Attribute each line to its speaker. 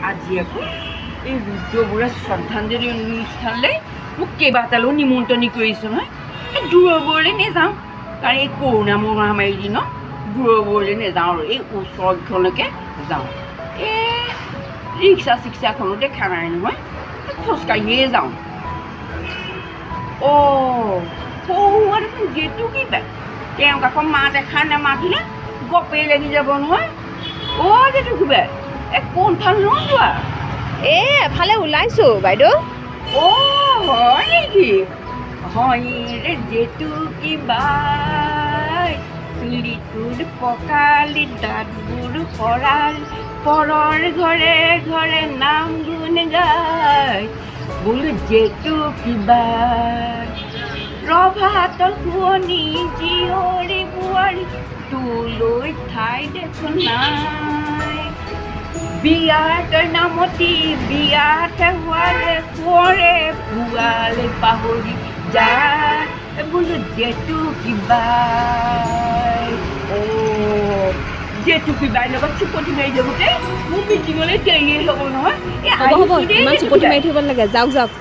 Speaker 1: আজি আকৌ এই ৰুদ্ৰবোৰে শ্ৰদ্ধাঞ্জলি অনুষ্ঠানলৈ মোক কেইবাটালৈও নিমন্ত্ৰণি কৰিছে নহয় এই দূৰবোৰলৈ নেযাওঁ কাৰণ এই কৰোণা মহামাৰীৰ দিনত দূৰবোৰলৈ নেযাওঁ আৰু এই ওচৰখনলৈকে যাওঁ এই ৰিক্সা চিক্সাখনো দেখা নাই নহয় খোজকাঢ়িয়ে যাওঁ সৰু দেখোন যিটো কিবা তেওঁক আকৌ মাত এষাৰ নেমাতিলে গপেই লাগি যাব নহয় যিটো কিবা এই কোনফাল নোযোৱা
Speaker 2: এফালে ওলাইছোঁ বাইদেউ
Speaker 1: হয় নেকি হয় ৰে যিটো কিবা চুলিটোৰ পকালি দাঁতবোৰ সৰাল পৰৰ ঘৰে ঘৰে নাম গুণ গায় বোলো যিটো কিবা প্ৰভাতৰ শুৱনি জীয়ৰী বোৱাৰী তোলৈ ঠাই দেখোন নাই বিয়াত নামতি বিয়াত হোৱালে কোঁৱৰে ভুৱালে পাহৰি যায় বোলো যিটো কিবা যিটো কিবাৰ লগত চুপতি মাৰি যাবতে মোৰ মিটিঙলৈ দেৰিয়ে হ'ব নহয়
Speaker 2: হ'ব ইমান চুপতি মাৰি থাকিব নালাগে যাওক